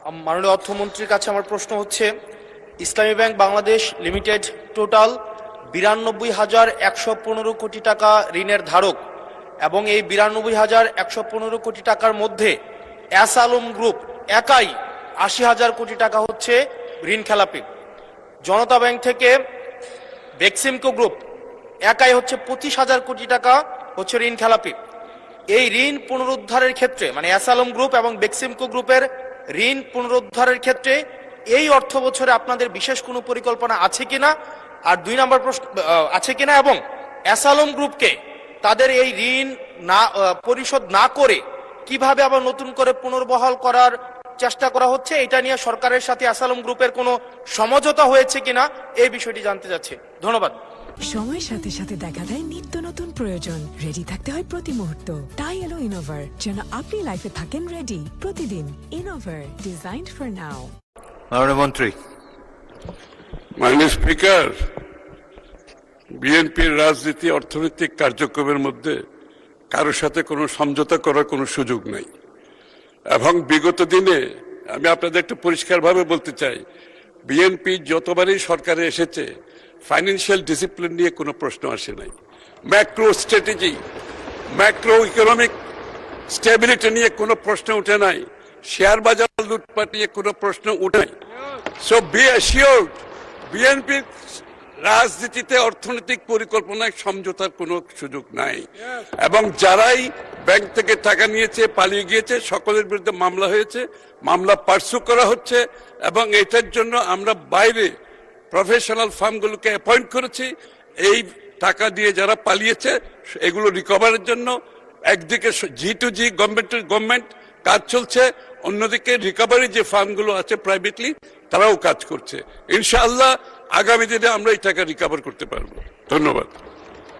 মাননীয় অর্থমন্ত্রীর কাছে আমার প্রশ্ন হচ্ছে, ইসলামী ব্যাংক বাংলাদেশ লিমিটেড টোটাল 92,115 কোটি টাকা ঋণের ধারক এবং এই 92,115 কোটি টাকার মধ্যে এস আলম গ্রুপ একাই 80,000 কোটি টাকা হচ্ছে ঋণ খেলাপি। জনতা ব্যাংক থেকে বেক্সিমকো গ্রুপ একাই হচ্ছে 25,000 কোটি টাকা হচ্ছে ঋণ খেলাপি। এই ঋণ পুনরুদ্ধারের ক্ষেত্রে মানে এস আলম গ্রুপ এবং বেক্সিমকো গ্রুপের ঋণ পুনরুদ্ধারের ক্ষেত্রে এই অর্থ বছরে আপনাদের বিশেষ কোনো পরিকল্পনা আছে কিনা, আর 2 নম্বর প্রশ্ন আছে কিনা, এবং এস আলম গ্রুপকে তাদের এই ঋণ না পরিশোধ না করে কিভাবে আবার নতুন করে পুনর্বহাল করার চেষ্টা করা হচ্ছে, এটা নিয়ে সরকারের সাথে এস আলম গ্রুপের কোনো সমঝোতা হয়েছে কিনা এই বিষয়টি জানতে চাচ্ছি। ধন্যবাদ। সময়ের সাথে সাথে দেখা দেয় নিত্য নতুন প্রয়োজন। রেডি থাকতে হয় প্রতি মুহূর্ত। তাই এলো ইনোভার, যেন আপনি লাইফে থাকেন রেডি প্রতিদিন। Innova, designed for now. মাননীয় মন্ত্রী। মাননীয় স্পিকার, বিএনপির রাজনীতি অর্থনৈতিক কার্যক্রমের মধ্যে কারোর সাথে কোনো সমঝোতা করার কোনো সুযোগ নাই, এবং বিগত দিনে আমি আপনাদের একটু পরিষ্কারভাবে বলতে চাই, বিএনপি যতবারই সরকারে এসেছে ফাইন্যান্সিয়াল ডিসিপ্লিন নিয়ে কোনো প্রশ্ন আসে নাই, macro strategy, macro economic stability নিয়ে কোনো প্রশ্ন উঠে নাই, শেয়ার বাজার লুটপাট নিয়ে কোনো প্রশ্ন উঠে নাই। সো বি অ্যাসিওরড, বিএনপির রাজনীতিতে অর্থনৈতিক পরিকল্পনায় সমঝোতার কোনো সুযোগ নাই, এবং যারাই ব্যাংক থেকে টাকা নিয়েছে পালিয়ে গিয়েছে সকলের বিরুদ্ধে মামলা হয়েছে, মামলা পার্সু করা হচ্ছে, এবং এটার জন্য আমরা বাইরে প্রফেশনাল ফার্মগুলোকে অ্যাপয়েন্ট করেছি। এই টাকা দিয়ে যারা পালিয়েছে এগুলো রিকভারের জন্য একদিকে G2G গভর্নমেন্ট কাজ চলছে, অন্যদিকে রিকভারি যে ফার্মগুলো আছে প্রাইভেটলি তারাও কাজ করছে। ইনশাআল্লাহ আগামী দিনে আমরা এই টাকা রিকভার করতে পারবো। ধন্যবাদ।